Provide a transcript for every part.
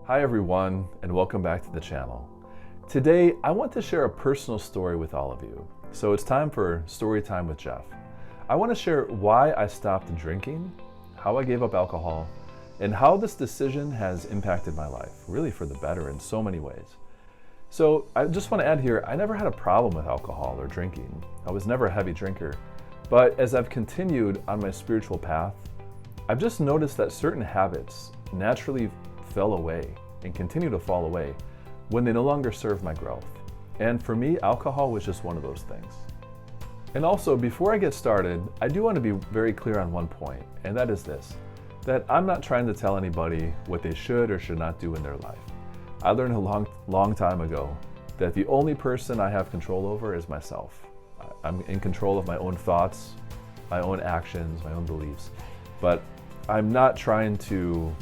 Hi everyone, and welcome back to the channel. Today, I want to share a personal story with all of you. So it's time for Story Time with Jeff. I want to share why I stopped drinking, how I gave up alcohol, and how this decision has impacted my life, really for the better in so many ways. So I just want to add here, I never had a problem with alcohol or drinking. I was never a heavy drinker. But as I've continued on my spiritual path, I've just noticed that certain habits naturally fell away and continue to fall away when they no longer serve my growth. And for me, alcohol was just one of those things. And also, before I get started, I do want to be very clear on one point, and that is this, that I'm not trying to tell anybody what they should or should not do in their life. I learned a long time ago that the only person I have control over is myself. I'm in control of my own thoughts, my own actions, my own beliefs, but I'm not trying to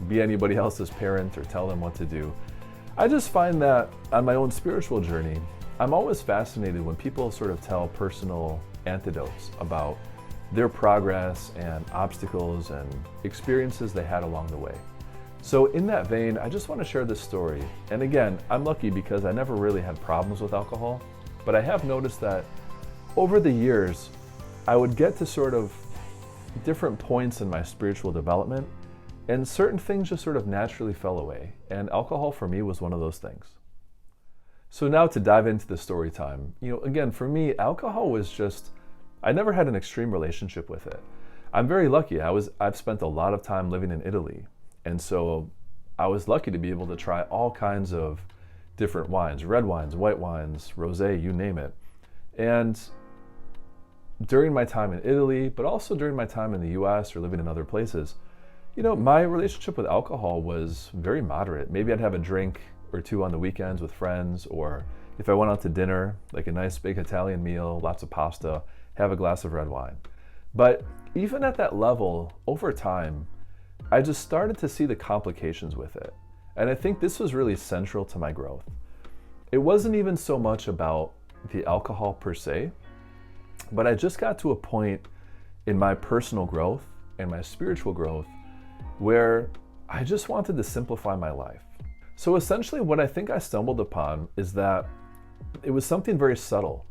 be anybody else's parent or tell them what to do. I just find that on my own spiritual journey, I'm always fascinated when people sort of tell personal anecdotes about their progress and obstacles and experiences they had along the way. So in that vein, I just want to share this story. And again, I'm lucky because I never really had problems with alcohol, but I have noticed that over the years, I would get to sort of different points in my spiritual development, and certain things just sort of naturally fell away. And alcohol for me was one of those things. So now to dive into the story time. Again, for me, alcohol was just, I never had an extreme relationship with it. I'm very lucky. I've spent a lot of time living in Italy. And so I was lucky to be able to try all kinds of different wines, red wines, white wines, rosé, you name it. And during my time in Italy, but also during my time in the US or living in other places, my relationship with alcohol was very moderate. Maybe I'd have a drink or two on the weekends with friends, or if I went out to dinner, like a nice big Italian meal, lots of pasta, have a glass of red wine. But even at that level, over time, I just started to see the complications with it. And I think this was really central to my growth. It wasn't even so much about the alcohol per se, but I just got to a point in my personal growth and my spiritual growth where I just wanted to simplify my life. So essentially what I think I stumbled upon is that it was something very subtle,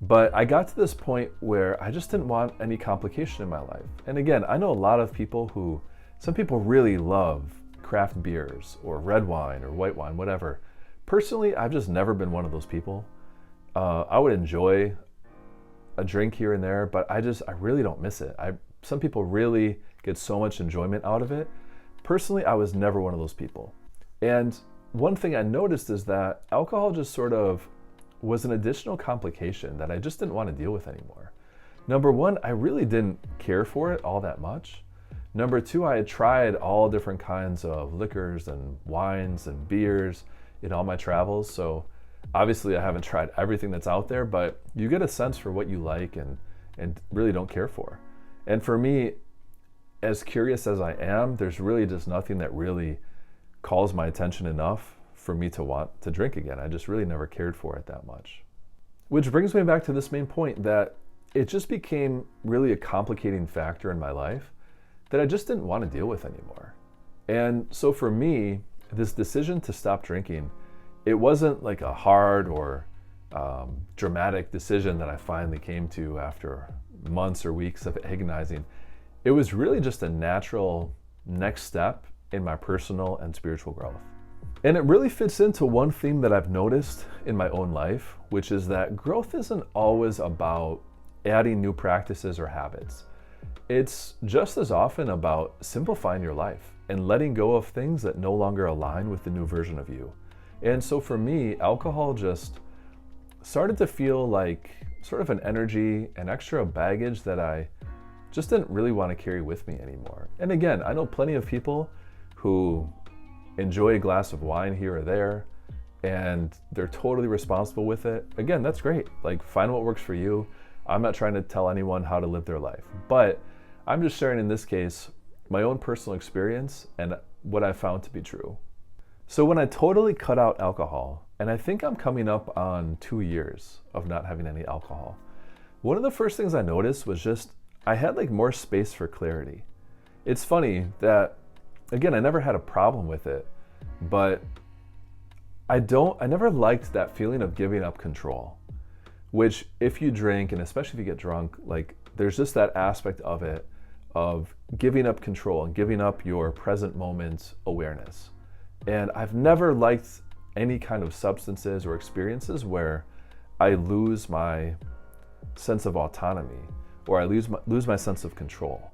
but I got to this point where I just didn't want any complication in my life. And again, I know a lot of people some people really love craft beers or red wine or white wine, whatever. Personally, I've just never been one of those people. I would enjoy a drink here and there, but I really don't miss it. Some people really get so much enjoyment out of it. Personally, I was never one of those people. And one thing I noticed is that alcohol just sort of was an additional complication that I just didn't want to deal with anymore. Number one, I really didn't care for it all that much. Number two, I had tried all different kinds of liquors and wines and beers in all my travels. So obviously I haven't tried everything that's out there, but you get a sense for what you like and really don't care for. And for me, as curious as I am, there's really just nothing that really calls my attention enough for me to want to drink again. I just really never cared for it that much. Which brings me back to this main point, that it just became really a complicating factor in my life that I just didn't want to deal with anymore. And so for me, this decision to stop drinking, it wasn't like a hard or dramatic decision that I finally came to after months or weeks of agonizing. It was really just a natural next step in my personal and spiritual growth. And it really fits into one theme that I've noticed in my own life, which is that growth isn't always about adding new practices or habits. It's just as often about simplifying your life and letting go of things that no longer align with the new version of you. And so for me, alcohol just started to feel like sort of an energy, an extra baggage that I just didn't really want to carry with me anymore. And again, I know plenty of people who enjoy a glass of wine here or there, and they're totally responsible with it. Again, that's great. Like, find what works for you. I'm not trying to tell anyone how to live their life, but I'm just sharing in this case my own personal experience and what I found to be true. So when I totally cut out alcohol, and I think I'm coming up on 2 years of not having any alcohol, one of the first things I noticed was just I had like more space for clarity. It's funny that, again, I never had a problem with it, but I never liked that feeling of giving up control, which if you drink, and especially if you get drunk, like there's just that aspect of it of giving up control and giving up your present moment awareness. And I've never liked any kind of substances or experiences where I lose my sense of autonomy or I lose my sense of control.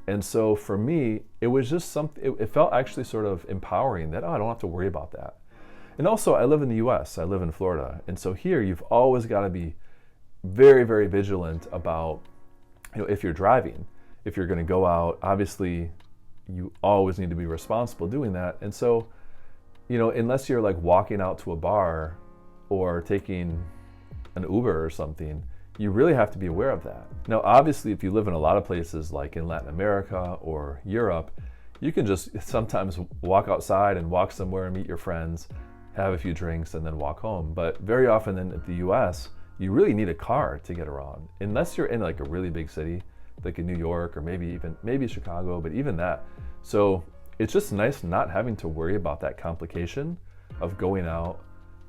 And so for me, it was just something, it felt actually sort of empowering that, oh, I don't have to worry about that. And also, I live in the US, I live in Florida. And so here, you've always got to be very, very vigilant about, if you're driving, if you're going to go out, obviously, you always need to be responsible doing that. And so, unless you're like walking out to a bar or taking an Uber or something, you really have to be aware of that. Now, obviously, if you live in a lot of places like in Latin America or Europe, you can just sometimes walk outside and walk somewhere and meet your friends, have a few drinks, and then walk home. But very often in the US, you really need a car to get around, unless you're in like a really big city, like in New York or maybe Chicago, but even that. So it's just nice not having to worry about that complication of going out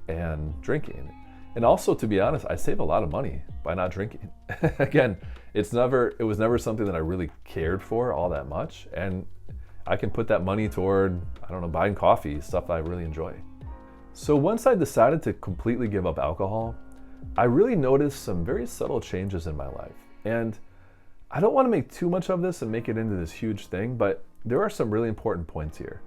and drinking. And also, to be honest, I save a lot of money by not drinking. Again, it was never something that I really cared for all that much. And I can put that money toward, buying coffee, stuff I really enjoy. So once I decided to completely give up alcohol, I really noticed some very subtle changes in my life. And I don't want to make too much of this and make it into this huge thing, but there are some really important points here.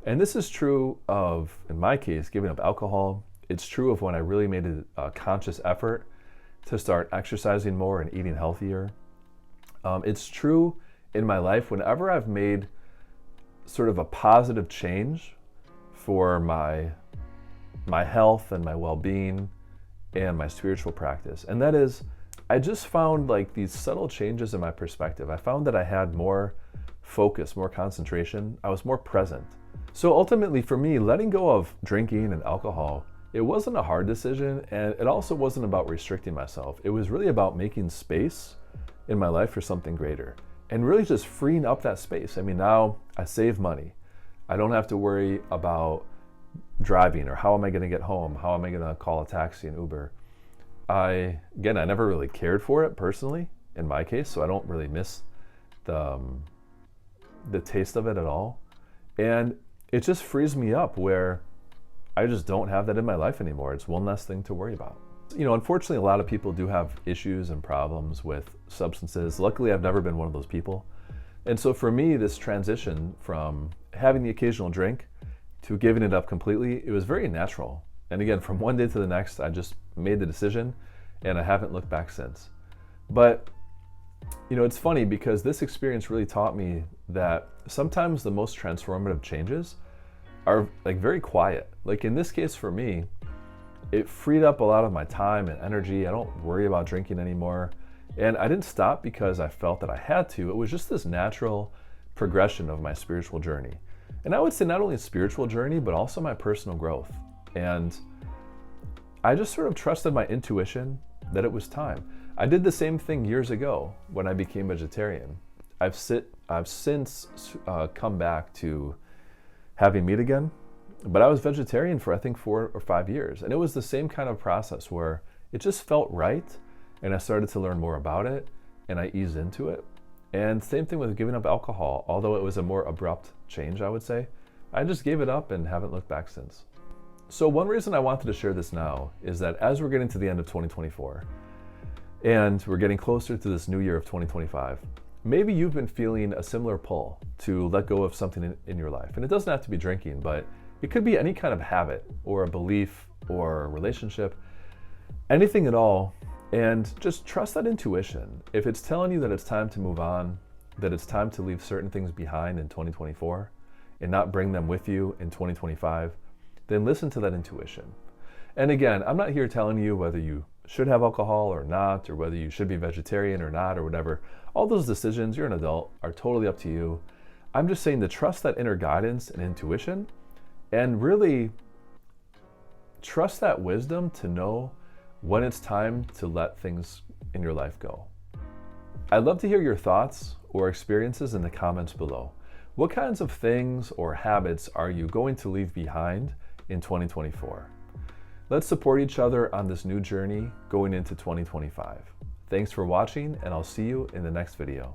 And this is true of, in my case, giving up alcohol. It's true of when I really made a conscious effort to start exercising more and eating healthier. It's true in my life whenever I've made sort of a positive change for my health and my well-being and my spiritual practice. And that is, I just found like these subtle changes in my perspective. I found that I had more focus, more concentration. I was more present. So ultimately for me, letting go of drinking and alcohol, it wasn't a hard decision, and it also wasn't about restricting myself. It was really about making space in my life for something greater and really just freeing up that space. I mean, now I save money. I don't have to worry about driving or how am I going to get home? How am I going to call a taxi and Uber? I never really cared for it personally in my case, so I don't really miss the taste of it at all. And it just frees me up where I just don't have that in my life anymore. It's one less thing to worry about. Unfortunately, a lot of people do have issues and problems with substances. Luckily, I've never been one of those people. And so for me, this transition from having the occasional drink to giving it up completely, it was very natural. And again, from one day to the next, I just made the decision and I haven't looked back since. But, it's funny because this experience really taught me that sometimes the most transformative changes are like very quiet. Like in this case for me, it freed up a lot of my time and energy. I don't worry about drinking anymore. And I didn't stop because I felt that I had to. It was just this natural progression of my spiritual journey. And I would say not only a spiritual journey, but also my personal growth. And I just sort of trusted my intuition that it was time. I did the same thing years ago when I became vegetarian. I've since come back to having meat again, but I was vegetarian for I think 4 or 5 years. And it was the same kind of process where it just felt right. And I started to learn more about it and I eased into it. And same thing with giving up alcohol, although it was a more abrupt change, I would say. I just gave it up and haven't looked back since. So one reason I wanted to share this now is that as we're getting to the end of 2024 and we're getting closer to this new year of 2025, maybe you've been feeling a similar pull to let go of something in your life. And it doesn't have to be drinking, but it could be any kind of habit or a belief or a relationship, anything at all. And just trust that intuition. If it's telling you that it's time to move on, that it's time to leave certain things behind in 2024 and not bring them with you in 2025, then listen to that intuition. And again, I'm not here telling you whether you should have alcohol or not, or whether you should be vegetarian or not, or whatever. All those decisions, you're an adult, are totally up to you. I'm just saying to trust that inner guidance and intuition and really trust that wisdom to know when it's time to let things in your life go. I'd love to hear your thoughts or experiences in the comments below. What kinds of things or habits are you going to leave behind in 2024? Let's support each other on this new journey going into 2025. Thanks for watching, and I'll see you in the next video.